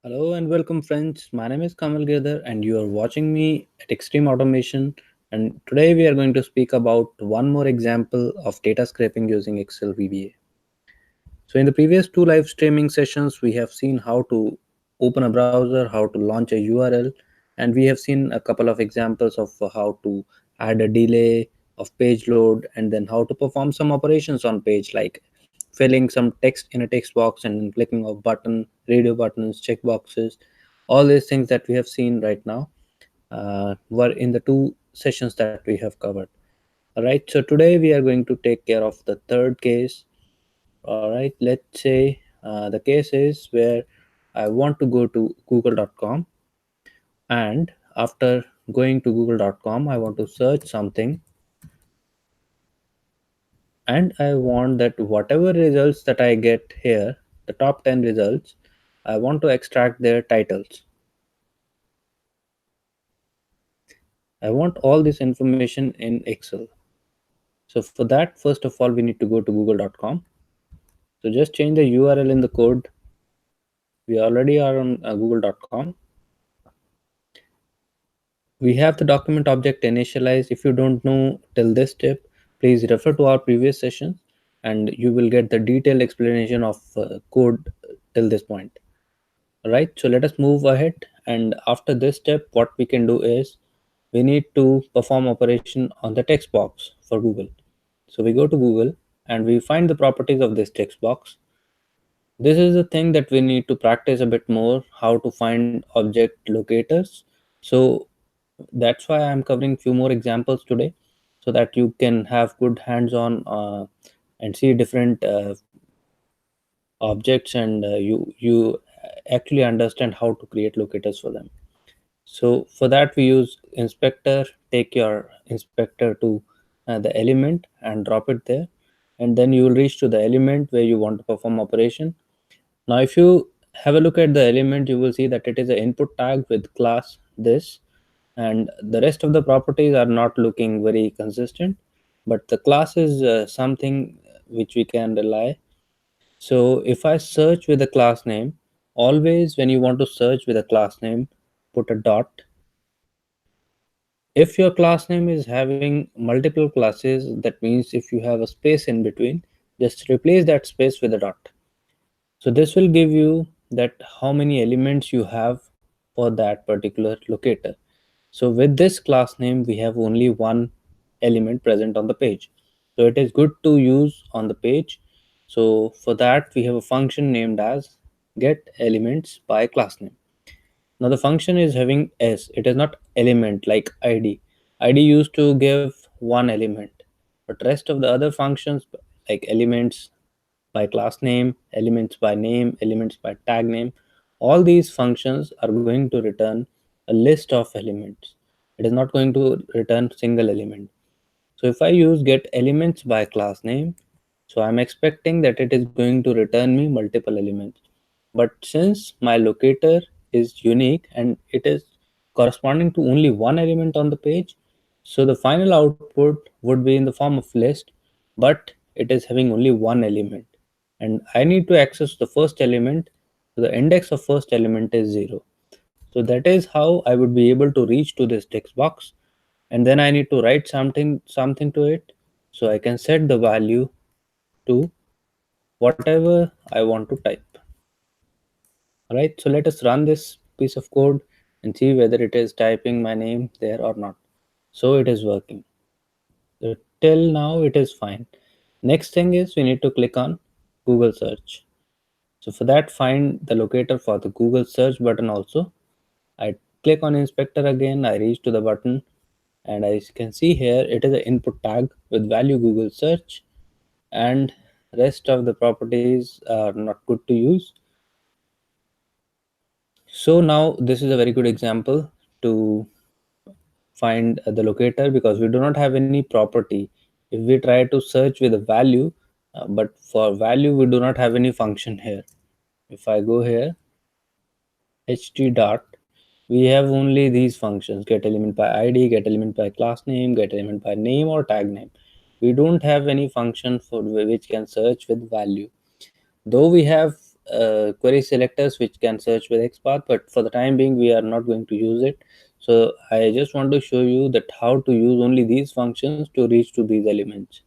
Hello and welcome, friends. My name is Kamal Girdhar, and you are watching me at Extreme Automation. And today we are going to speak about one more example of data scraping using Excel VBA. So, in the previous two live streaming sessions, we have seen how to open a browser, how to launch a URL, and we have seen a couple of examples of how to add a delay of page load and then how to perform some operations on page like filling some text in a text box and then clicking of button, radio buttons, check boxes. All these things that we have seen right now were in the two sessions that we have covered. All right, so today we are going to take care of the third case. All right, let's say the case is where I want to go to google.com, and after going to google.com I want to search something, and I want that whatever results that I get here, the top 10 results, I want to extract their titles. I want all this information in Excel. So for that, first of all, we need to go to google.com. So just change the URL in the code. We already are on google.com. We have the document object initialized. If you don't know till this step, please refer to our previous sessions and you will get the detailed explanation of code till this point. All right, so let us move ahead. And after this step, what we can do is we need to perform operation on the text box for Google. So we go to Google and we find the properties of this text box. This is the thing that we need to practice a bit more, how to find object locators. So that's why I'm covering few more examples today, so that you can have good hands-on and see different objects, and you actually understand how to create locators for them. So for that we use inspector. Take your inspector to the element and drop it there, and then you will reach to the element where you want to perform operation. Now if you have a look at the element, you will see that it is an input tag with class this, and the rest of the properties are not looking very consistent, but the class is something which we can rely. So if I search with a class name, always when you want to search with a class name, put a dot. If your class name is having multiple classes, that means if you have a space in between, just replace that space with a dot. So this will give you that how many elements you have for that particular locator. So with this class name, we have only one element present on the page. So it is good to use on the page. So for that, we have a function named as get elements by class name. Now the function is having s. It is not element like id. Id used to give one element, but rest of the other functions like elements by class name, elements by name, elements by tag name, all these functions are going to return a list of elements. It is not going to return single element. So if I use get elements by class name, so I'm expecting that it is going to return me multiple elements. But since my locator is unique and it is corresponding to only one element on the page, so the final output would be in the form of list, but it is having only one element. And I need to access the first element, so the index of first element is 0. So that is how I would be able to reach to this text box, and then I need to write something to it, so I can set the value to whatever I want to type. All right, so let us run this piece of code and see whether it is typing my name there or not. So it is working. So till now it is fine. Next thing is we need to click on Google search. So for that, find the locator for the Google search button also. I click on inspector again, I reach to the button, and I can see here it is an input tag with value Google search, and rest of the properties are not good to use. So now this is a very good example to find the locator, because we do not have any property. If we try to search with a value, but for value we do not have any function here. If I go here ht dot, we have only these functions: get element by id, get element by class name, get element by name or tag name. We don't have any function for which can search with value, though we have query selectors which can search with XPath, but for the time being we are not going to use it. So I just want to show you that how to use only these functions to reach to these elements.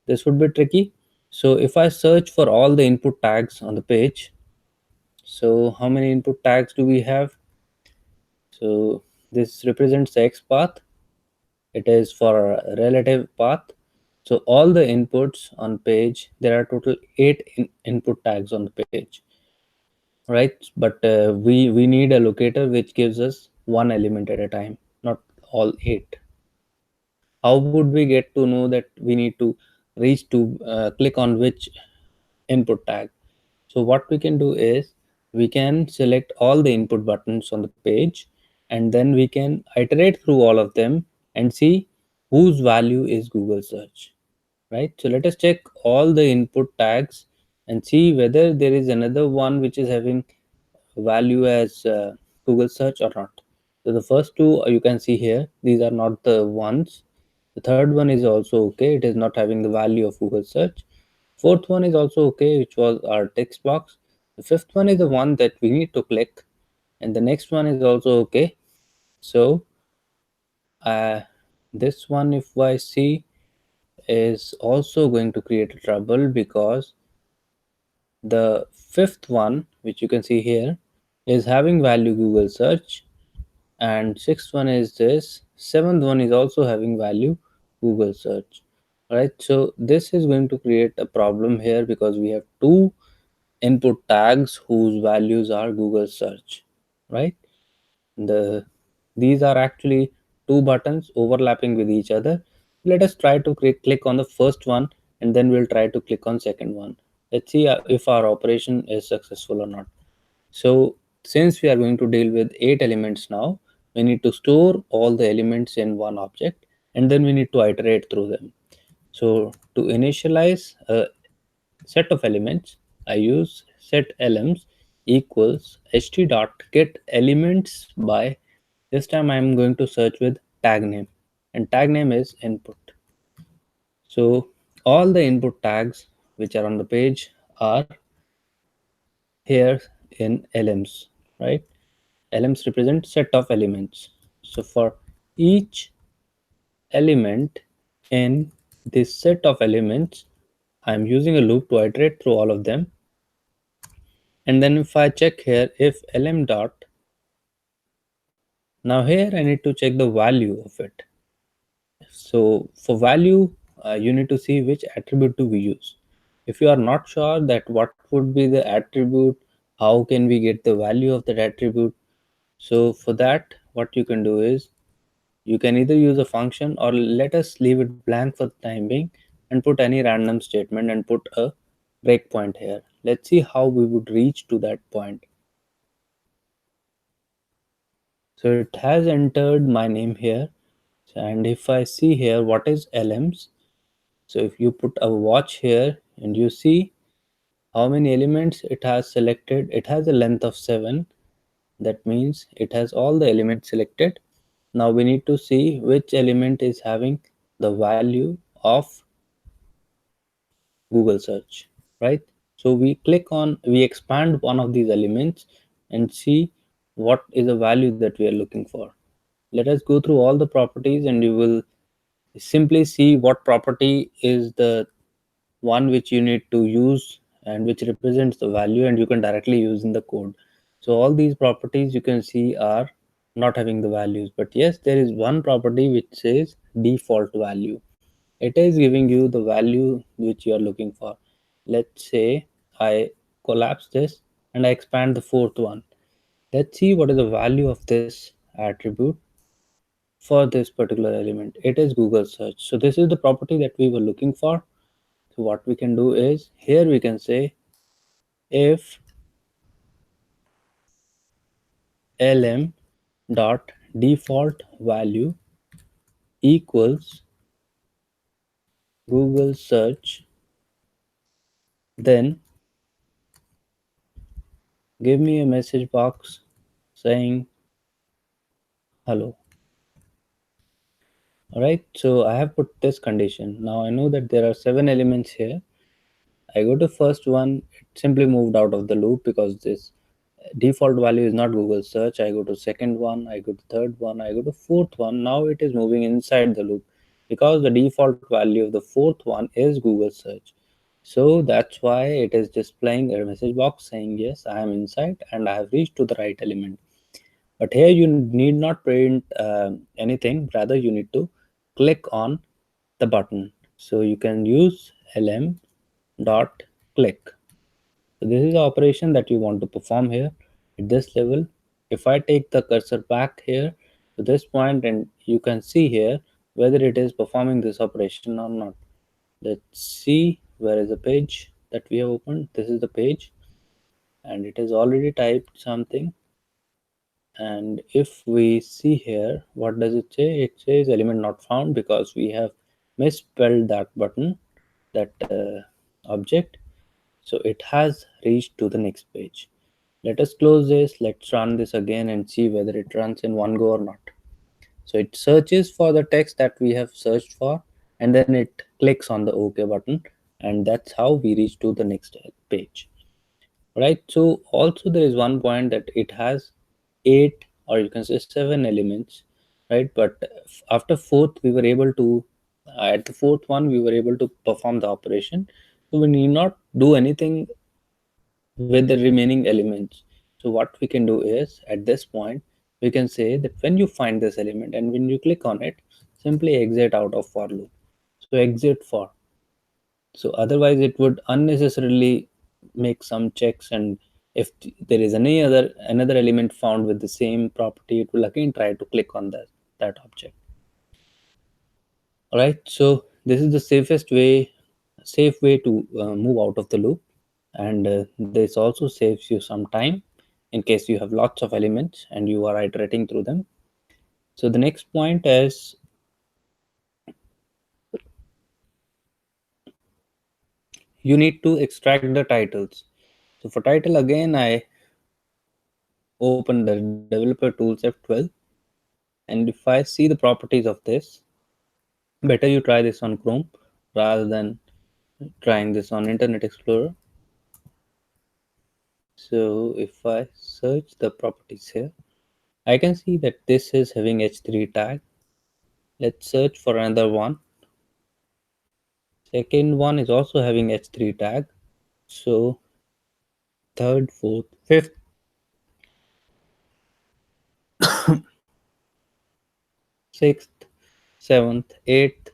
This would be tricky. So if I search for all the input tags on the page, so how many input tags do we have? So this represents the X path. It is for a relative path. So all the inputs on page, there are total 8 input tags on the page, right? But we need a locator which gives us one element at a time, not all 8. How would we get to know that we need to reach to click on which input tag? So what we can do is we can select all the input buttons on the page, and then we can iterate through all of them and see whose value is Google search, right? So let us check all the input tags and see whether there is another one which is having value as Google search or not. So the first two you can see here, these are not the ones. The third one is also okay, it is not having the value of Google search. Fourth one is also okay, which was our text box. The fifth one is the one that we need to click, and the next one is also okay. So uh, this one, if I see, is also going to create a trouble because the fifth one, which you can see here, is having value Google search, and sixth one is this. Seventh one is also having value Google search, right? So this is going to create a problem here because we have two input tags whose values are Google search, right? The These are actually two buttons overlapping with each other. Let us try to click on the first one, and then we'll try to click on second one. Let's see if our operation is successful or not. So since we are going to deal with 8 elements now, we need to store all the elements in one object, and then we need to iterate through them. So to initialize a set of elements, I use set elements equals ht dot get elements by, this time I am going to search with tag name, and tag name is input. So all the input tags which are on the page are here in elements, right? Elements represent set of elements. So for each element in this set of elements, I am using a loop to iterate through all of them. And then if I check here, if lm dot, now here I need to check the value of it. So for value, you need to see which attribute do we use. If you are not sure that what would be the attribute, how can we get the value of that attribute? So for that, what you can do is you can either use a function, or let us leave it blank for the time being and put any random statement and put a breakpoint here. Let's see how we would reach to that point. So it has entered my name here, and if I see here what is LMs, so if you put a watch here and you see how many elements it has selected, it has a length of 7. That means it has all the elements selected. Now we need to see which element is having the value of Google search, right? So we expand one of these elements and see what is the value that we are looking for. Let us go through all the properties, and you will simply see what property is the one which you need to use and which represents the value, and you can directly use in the code. So all these properties you can see are not having the values, but yes, there is one property which says default value. It is giving you the value which you are looking for. Let's say I collapse this and I expand the fourth one. Let's see what is the value of this attribute for this particular element. It is Google search. So this is the property that we were looking for. So what we can do is here we can say if lm dot default value equals Google search, then give me a message box saying hello. All right, so I have put this condition. Now I know that there are 7 elements here, I go to first one, it simply moved out of the loop because this default value is not Google search. I go to second one, I go to third one, I go to fourth one. Now it is moving inside the loop because the default value of the fourth one is Google search. So that's why it is displaying a message box saying yes, I am inside and I have reached to the right element. But here you need not print anything, rather you need to click on the button. So you can use lm dot click. So this is the operation that you want to perform here at this level. If I take the cursor back here to this point, and you can see here whether it is performing this operation or not. Let's see, where is the page that we have opened. This is the page and it has already typed something. And if we see here, what does it say? It says element not found because we have misspelled that button, that object. So it has reached to the next page. Let us close this. Let's run this again and see whether it runs in one go or not. So it searches for the text that we have searched for, and then it clicks on the OK button, and that's how we reach to the next page. Right. So also there is one point that it has 8, or you can say 7 elements, right? But after fourth we were able to at the fourth one we were able to perform the operation, so we need not do anything with the remaining elements. So what we can do is, at this point we can say that when you find this element and when you click on it, simply exit out of for loop. So exit for. So otherwise it would unnecessarily make some checks, and if there is any other another element found with the same property, it will again try to click on that object. All right, so this is the safe way to move out of the loop, and this also saves you some time in case you have lots of elements and you are iterating through them. So the next point is you need to extract the titles. So for title, again I open the developer tools F12, and if I see the properties of this, better you try this on Chrome rather than trying this on Internet Explorer. So if I search the properties here, I can see that this is having h3 tag. Let's search for another one. Second one is also having h3 tag. So third, fourth, fifth, sixth, seventh, eighth.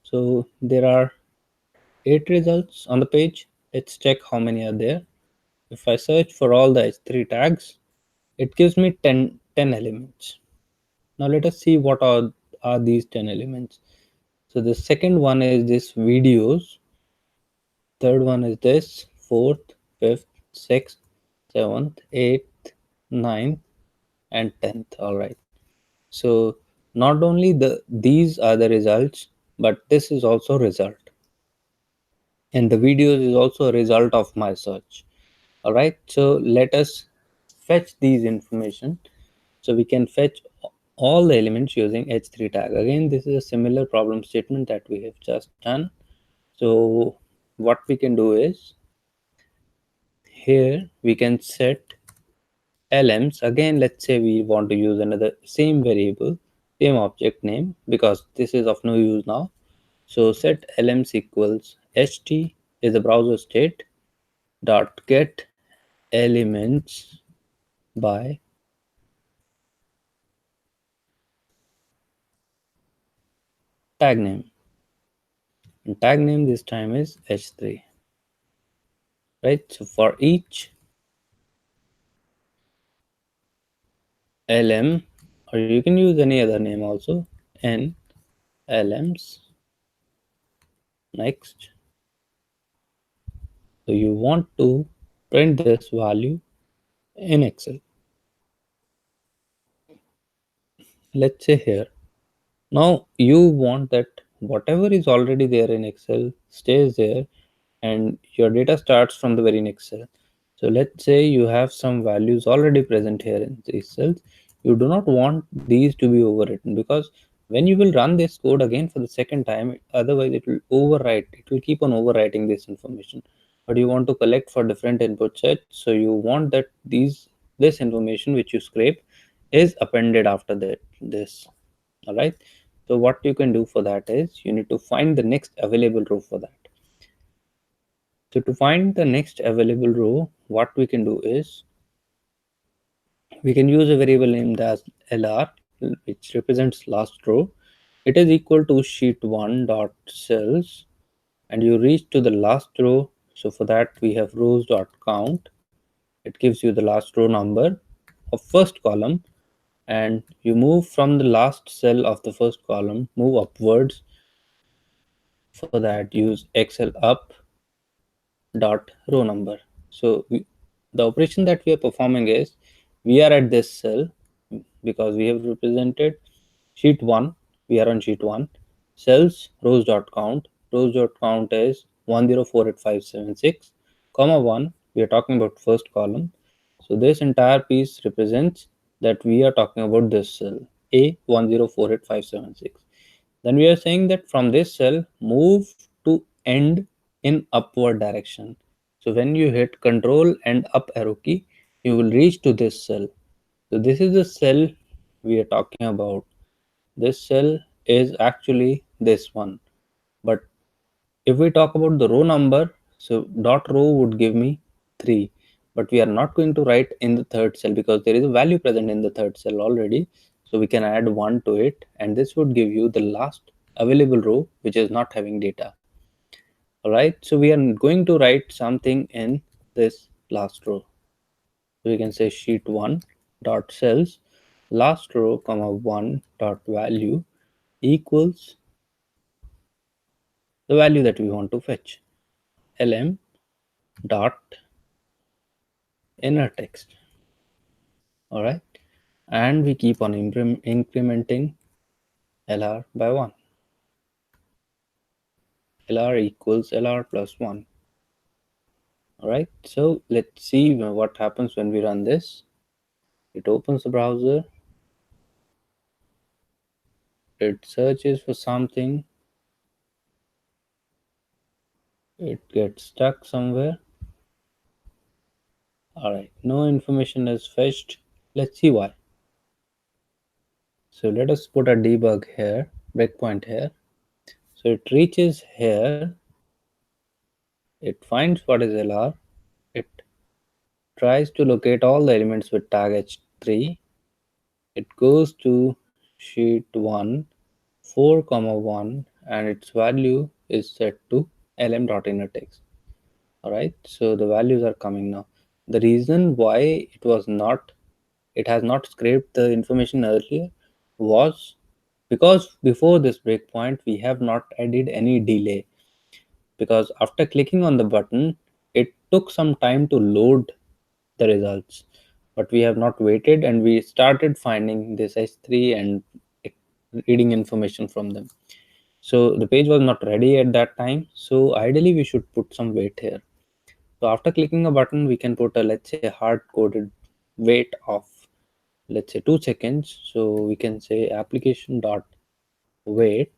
So there are 8 results on the page. Let's check how many are there. If I search for all the h3 tags, it gives me 10 elements. Now let us see what are these 10 elements. So the second one is this videos, third one is this, fourth, fifth, sixth, seventh, eighth, ninth, and 10th. All right. So not only these are the results, but this is also result, and the videos is also a result of my search. All right, so let us fetch these information. So we can fetch all the elements using h3 tag. Again, this is a similar problem statement that we have just done. So what we can do is, here we can set lms. Again, let's say we want to use another same variable, same object name, because this is of no use now. So set lms equals ht is the browser state dot get elements by tag name, and tag name this time is h3, right? So for each lm, or you can use any other name also, n lms next. So you want to print this value in Excel. Let's say here, now you want that whatever is already there in Excel stays there, and your data starts from the very next cell. So let's say you have some values already present here in these cells. You do not want these to be overwritten, because when you will run this code again for the second time, otherwise it will overwrite, it will keep on overwriting this information. but you want to collect for different input sets. So you want that this information which you scrape is appended after that this. All right. So what you can do for that is you need to find the next available row for that. So to find the next available row, what we can do is we can use a variable named as lr, which represents last row. It is equal to sheet1 dot cells, and you reach to the last row. So for that we have rows dot count. It gives you the last row number of first column, and you move from the last cell of the first column, move upwards. For that use excel up dot row number. So the operation that we are performing is we are at this cell because we have represented sheet 1. We are on sheet 1. Cells rows dot count is 1048576 comma 1. We are talking about first column. So this entire piece represents that we are talking about this cell A1048576. Then we are saying that from this cell move to end in upward direction. So when you hit control and up arrow key, you will reach to this cell. So this is the cell we are talking about. This cell is actually this one. But if we talk about the row number, so dot row would give me 3. But we are not going to write in the third cell because there is a value present in the third cell already. So we can add 1 to it, and this would give you the last available row which is not having data. Alright, so we are going to write something in this last row. So we can say sheet 1 dot cells last row comma 1 dot value equals the value that we want to fetch, lm dot inner text. All right, and we keep on incrementing lr by 1. Lr equals lr plus 1. All right, so let's see what happens when we run this. It opens the browser, it searches for something, it gets stuck somewhere. All right, no information is fetched. Let's see why. So let us put a debug here, breakpoint here. So it reaches here, it finds what is lr, it tries to locate all the elements with tag h3. It goes to sheet 1 4 comma 1, and its value is set to lm.innerText. All right, so the values are coming now. The reason why it has not scraped the information earlier was because before this breakpoint we have not added any delay, because after clicking on the button it took some time to load the results, but we have not waited and we started finding this h3 and reading information from them. So the page was not ready at that time, so ideally we should put some wait here. So after clicking a button we can put a, let's say, hard coded wait of, let's say, 2 seconds. So we can say application dot wait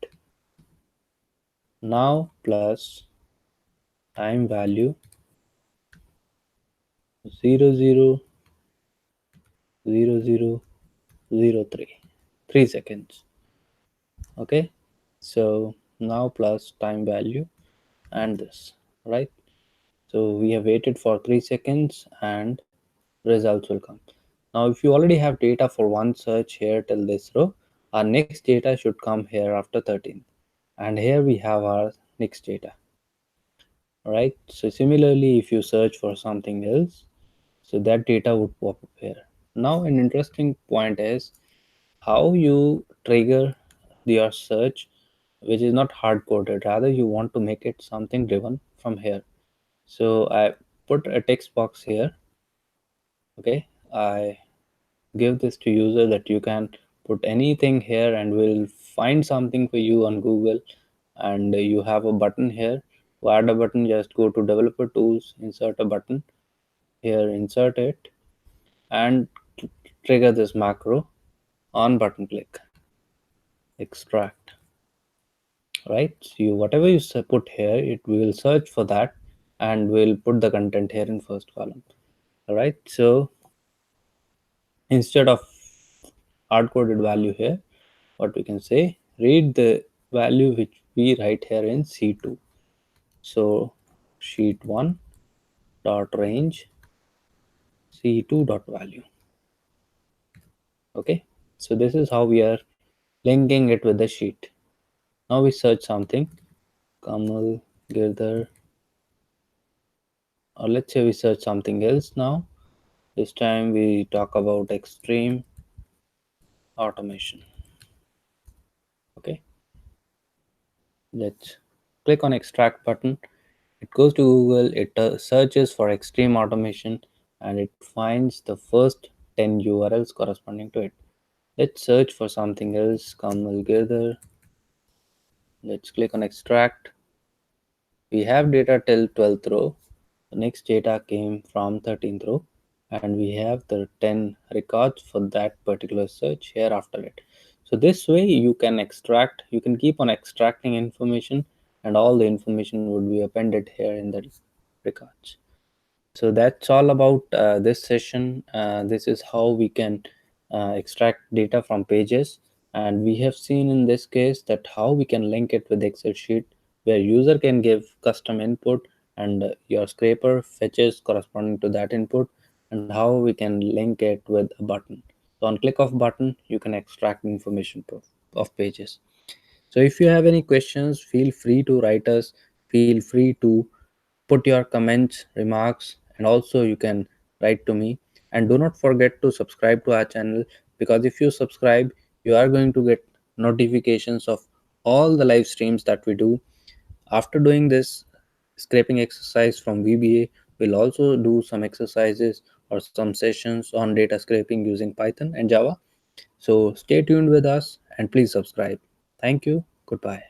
now plus time value 000003, 3 seconds. Okay, so now plus time value and this, right? So we have waited for 3 seconds and results will come. Now if you already have data for one search here till this row, our next data should come here after 13, and here we have our next data. Right, so similarly if you search for something else, so that data would pop up here. Now an interesting point is how you trigger your search, which is not hard coded, rather you want to make it something driven from here. So I put a text box here. Okay, I give this to user that you can put anything here and we'll find something for you on Google. And you have a button here. To add a button, just go to developer tools, insert a button here, insert it, and trigger this macro on button click, extract. Right, so whatever you put here, it will search for that and we'll put the content here in first column. All right, so instead of hard coded value here, what we can say, read the value which we write here in C2. So sheet 1 dot range C2 dot value. Okay, so this is how we are linking it with the sheet. Now we search something, Kamal Girdhar, or let's say we search something else now. This time we talk about extreme automation. Okay, let's click on extract button. It goes to Google, it searches for extreme automation, and it finds the first 10 URLs corresponding to it. Let's search for something else, Kamal Girdhar. Let's click on extract. We have data till 12th row. The next data came from 13th row, and we have the 10 records for that particular search here after it. So this way you can extract, you can keep on extracting information, and all the information would be appended here in the records. So that's all about this session. This is how we can extract data from pages, and we have seen in this case that how we can link it with Excel sheet, where user can give custom input and your scraper fetches corresponding to that input, and how we can link it with a button. So on click of button you can extract information of pages. So if you have any questions, feel free to write us, feel free to put your comments, remarks, and also you can write to me. And do not forget to subscribe to our channel, because if you subscribe, you are going to get notifications of all the live streams that we do. After doing this scraping exercise from VBA, we'll also do some exercises or some sessions on data scraping using Python and Java. So stay tuned with us and please subscribe. Thank you. Goodbye.